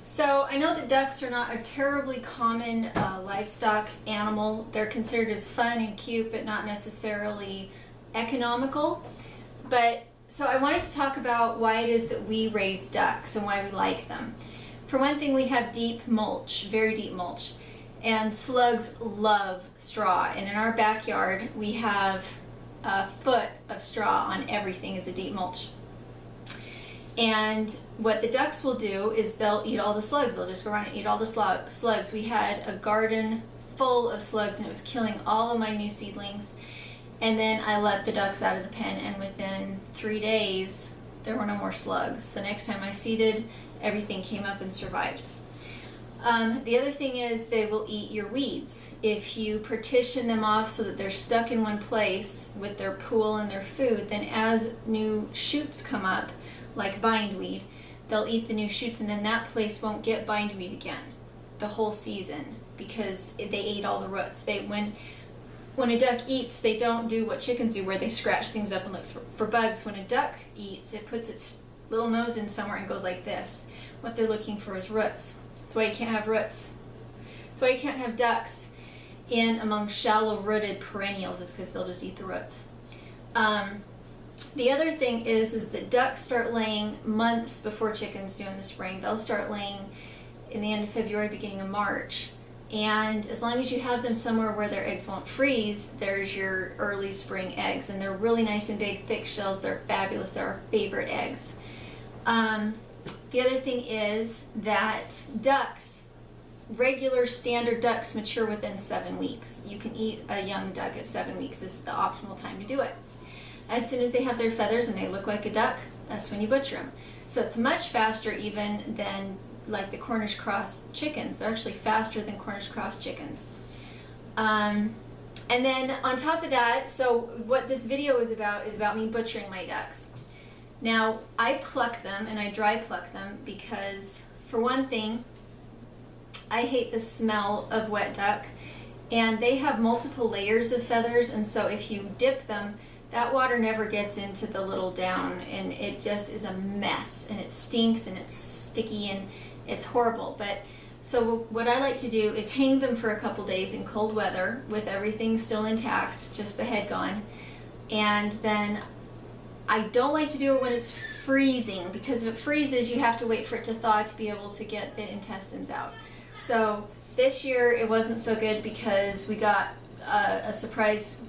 So I know that ducks are not a terribly common livestock animal. They're considered as fun and cute, but not necessarily economical. So I wanted to talk about why it is that we raise ducks and why we like them. For one thing, we have deep mulch, very deep mulch, and slugs love straw. And in our backyard, we have a foot of straw on everything as a deep mulch. And what the ducks will do is they'll eat all the slugs. They'll just go around and eat all the slugs. We had a garden full of slugs and it was killing all of my new seedlings. And then I let the ducks out of the pen, and within 3 days, there were no more slugs. The next time I seeded, everything came up and survived. The other thing is they will eat your weeds. If you partition them off so that they're stuck in one place with their pool and their food, then as new shoots come up, like bindweed, they'll eat the new shoots, and then that place won't get bindweed again the whole season because they ate all the roots. When a duck eats, they don't do what chickens do where they scratch things up and look for bugs. When a duck eats, it puts its little nose in somewhere and goes like this. What they're looking for is roots. That's why you can't have roots. That's why you can't have ducks in among shallow rooted perennials, is because they'll just eat the roots. The other thing is that ducks start laying months before chickens do in the spring. They'll start laying in the end of February, beginning of March. And as long as you have them somewhere where their eggs won't freeze, there's your early spring eggs. And they're really nice and big, thick shells. They're fabulous. They're our favorite eggs. The other thing is that ducks, regular standard ducks, mature within 7 weeks. You can eat a young duck at 7 weeks. This is the optimal time to do it. As soon as they have their feathers and they look like a duck, that's when you butcher them. So it's much faster even than like the Cornish cross chickens. They're actually faster than Cornish cross chickens. And then on top of that, so what this video is about me butchering my ducks. Now, I pluck them and I dry pluck them because, for one thing, I hate the smell of wet duck, and they have multiple layers of feathers, and so if you dip them, that water never gets into the little down, and it just is a mess, and it stinks and it's sticky and it's horrible. But so what I like to do is hang them for a couple days in cold weather with everything still intact, just the head gone. And then I don't like to do it when it's freezing, because if it freezes, you have to wait for it to thaw to be able to get the intestines out. So this year it wasn't so good because we got a surprise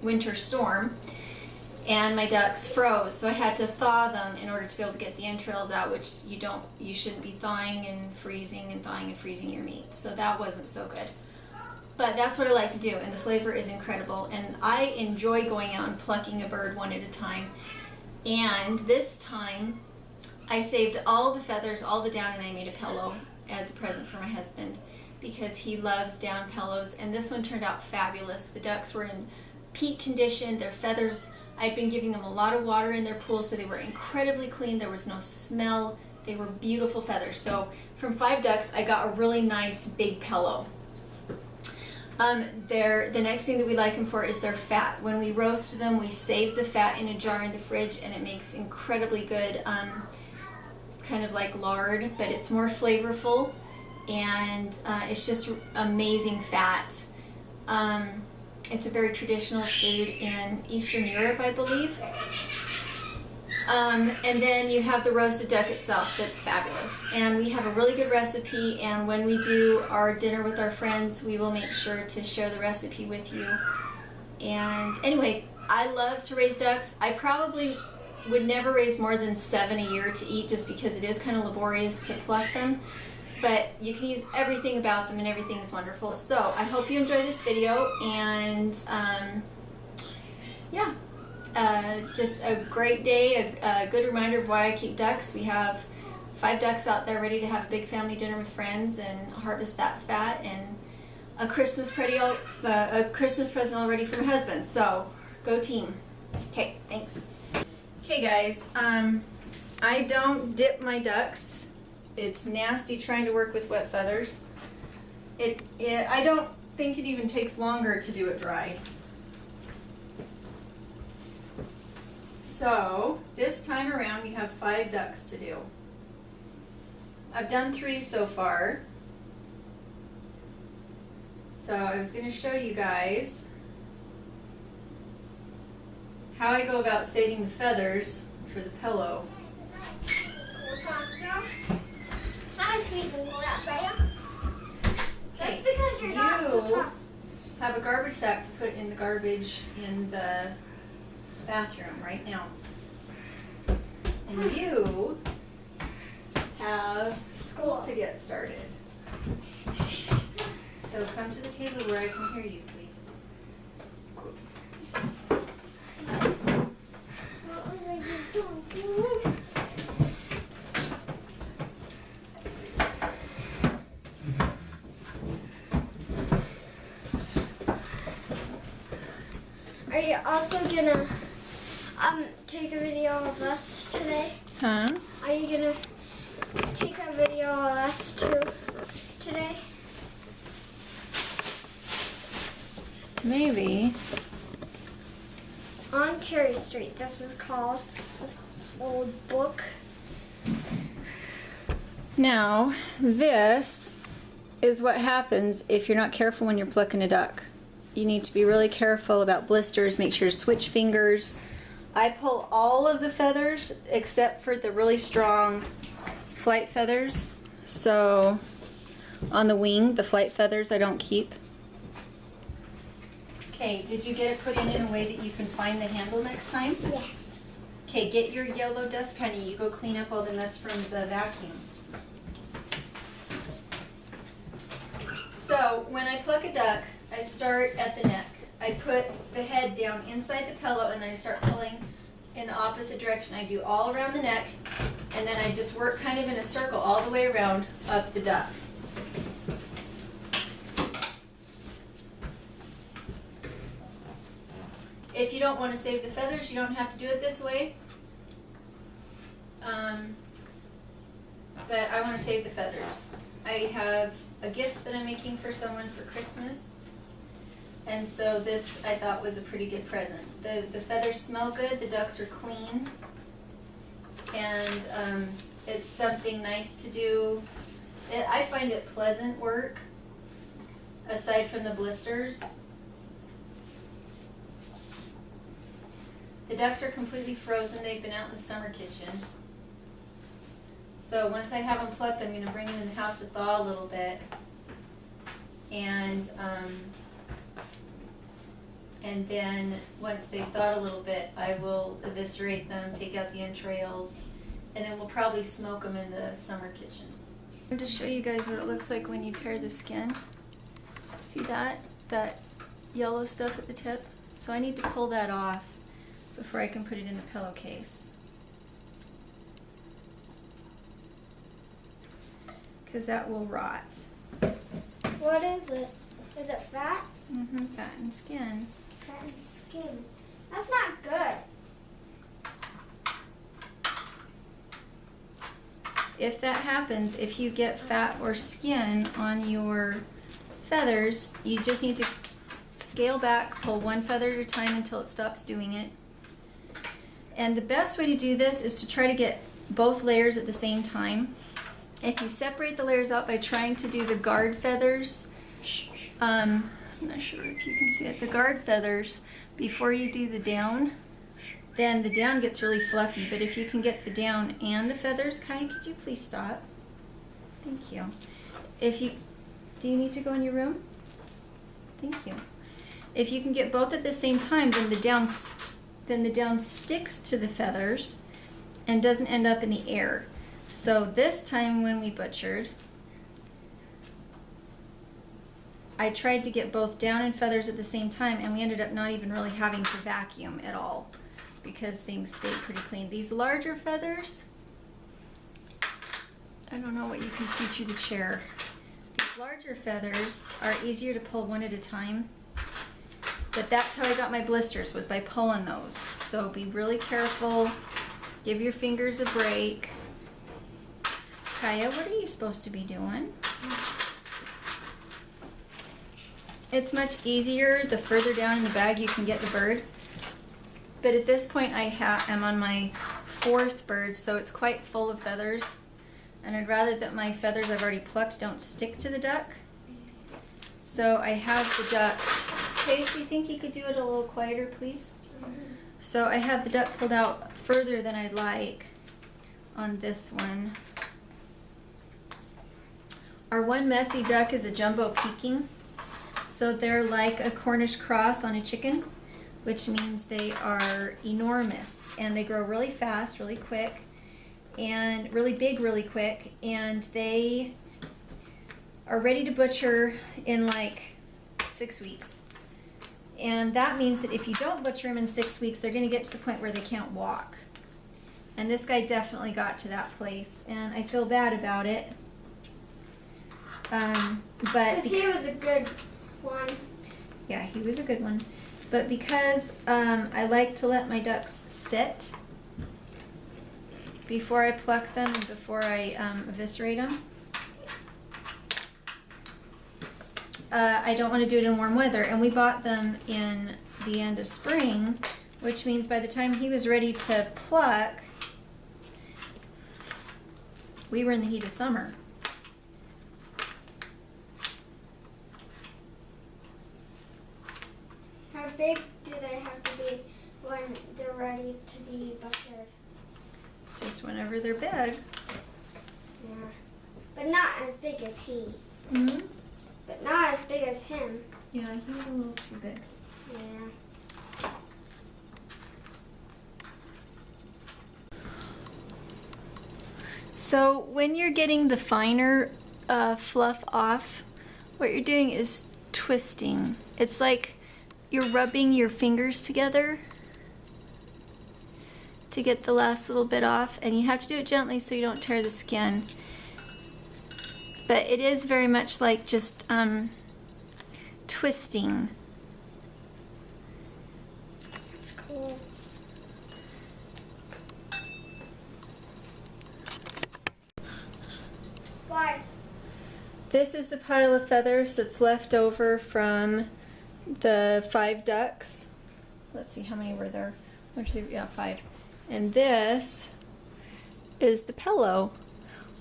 winter storm, and my ducks froze, so I had to thaw them in order to be able to get the entrails out, which you shouldn't be thawing and freezing your meat. So that wasn't so good. But that's what I like to do, and the flavor is incredible, and I enjoy going out and plucking a bird one at a time. And this time I saved all the feathers, all the down, and I made a pillow as a present for my husband because he loves down pillows, and this one turned out fabulous. The ducks were in peak condition. Their feathers, I'd been giving them a lot of water in their pool, so they were incredibly clean. There was no smell. They were beautiful feathers. So from 5 ducks, I got a really nice big pillow. The next thing that we like them for is their fat. When we roast them, we save the fat in a jar in the fridge, and it makes incredibly good, kind of like lard, but it's more flavorful, and it's just amazing fat. It's a very traditional food in Eastern Europe, I believe. And then you have the roasted duck itself that's fabulous. And we have a really good recipe, and when we do our dinner with our friends, we will make sure to share the recipe with you. And anyway, I love to raise ducks. I probably would never raise more than 7 a year to eat, just because it is kind of laborious to pluck them. But you can use everything about them, and everything is wonderful. So I hope you enjoy this video, and yeah, just a great day, a good reminder of why I keep ducks. We have 5 ducks out there ready to have a big family dinner with friends and harvest that fat, and a Christmas present already from my husband. So go team. Okay, thanks. Okay guys, I don't dip my ducks. It's nasty trying to work with wet feathers. I don't think it even takes longer to do it dry. So this time around we have 5 ducks to do. I've done 3 so far. So I was going to show you guys how I go about saving the feathers for the pillow. Okay, you have a garbage sack to put in the garbage in the bathroom right now. And you have school to get started. So come to the table where I can hear you, please. Are you also gonna take a video of us today? Huh? Are you gonna take a video of us too today? Maybe. On Cherry Street, this is called this old book. Now, this is what happens if you're not careful when you're plucking a duck. You need to be really careful about blisters. Make sure to switch fingers. I pull all of the feathers except for the really strong flight feathers. So on the wing, the flight feathers I don't keep. Okay, did you get it put in a way that you can find the handle next time? Yes. Okay, get your yellow dust penny. You go clean up all the mess from the vacuum. So when I pluck a duck, I start at the neck. I put the head down inside the pillow and then I start pulling in the opposite direction. I do all around the neck and then I just work kind of in a circle all the way around up the duck. If you don't want to save the feathers, you don't have to do it this way. But I want to save the feathers. I have a gift that I'm making for someone for Christmas. And so this I thought was a pretty good present. The feathers smell good, the ducks are clean, and it's something nice to do. I find it pleasant work, aside from the blisters. The ducks are completely frozen. They've been out in the summer kitchen. So once I have them plucked, I'm going to bring them in the house to thaw a little bit. And then once they've thawed a little bit, I will eviscerate them, take out the entrails, and then we'll probably smoke them in the summer kitchen. I'm going to show you guys what it looks like when you tear the skin. See that? That yellow stuff at the tip? So I need to pull that off before I can put it in the pillowcase. Because that will rot. What is it? Is it fat? Mm-hmm, fat and skin. Fat and skin. That's not good. If that happens, if you get fat or skin on your feathers, you just need to scale back, pull one feather at a time until it stops doing it. And the best way to do this is to try to get both layers at the same time. If you separate the layers out by trying to do the guard feathers, I'm not sure if you can see it, the guard feathers before you do the down, then the down gets really fluffy. But if you can get the down and the feathers, Kai, could you please stop? Thank you. Do you need to go in your room? Thank you. If you can get both at the same time, then the down sticks to the feathers and doesn't end up in the air. So this time when we butchered, I tried to get both down and feathers at the same time, and we ended up not even really having to vacuum at all because things stayed pretty clean. These larger feathers, I don't know what you can see through the chair. These larger feathers are easier to pull one at a time, but that's how I got my blisters, was by pulling those. So be really careful, give your fingers a break. Kaya, what are you supposed to be doing? It's much easier the further down in the bag you can get the bird. But at this point I am on my 4th bird, so it's quite full of feathers. and I'd rather that my feathers I've already plucked don't stick to the duck. So I have the duck. Paige, do you think you could do it a little quieter, please? So I have the duck pulled out further than I'd like on this one. Our one messy duck is a jumbo peking. So they're like a Cornish cross on a chicken, which means they are enormous and they grow really fast, really quick, and really big really quick, and they are ready to butcher in like 6 weeks. And that means that if you don't butcher them in 6 weeks, they're going to get to the point where they can't walk. And this guy definitely got to that place, and I feel bad about it. But he was a good one. Yeah, he was a good one. But because I like to let my ducks sit before I pluck them and before I eviscerate them, I don't want to do it in warm weather. And we bought them in the end of spring, which means by the time he was ready to pluck, we were in the heat of summer. How big do they have to be when they're ready to be butchered? Just whenever they're big. Yeah. But not as big as he. Mm-hmm. But not as big as him. Yeah, he was a little too big. Yeah. So when you're getting the finer fluff off, what you're doing is twisting. It's like you're rubbing your fingers together to get the last little bit off, and you have to do it gently so you don't tear the skin. But it is very much like just twisting. That's cool. Why? This is the pile of feathers that's left over from the 5 ducks. Let's see, how many were there? 1, 2, 3, yeah, 5. And this is the pillow.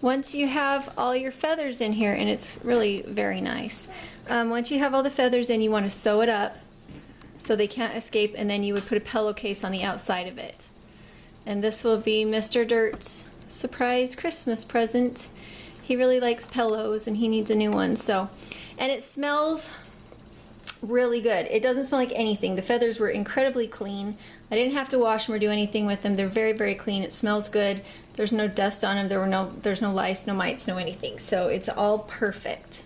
Once you have all your feathers in here, and it's really very nice. Once you have all the feathers in, you want to sew it up so they can't escape, and then you would put a pillowcase on the outside of it. And this will be Mr. Dirt's surprise Christmas present. He really likes pillows and he needs a new one. So, and it smells really good. It doesn't smell like anything. The feathers were incredibly clean. I didn't have to wash them or do anything with them. They're very, very clean. It smells good. There's no dust on them. There's no lice, no mites, no anything. So it's all perfect.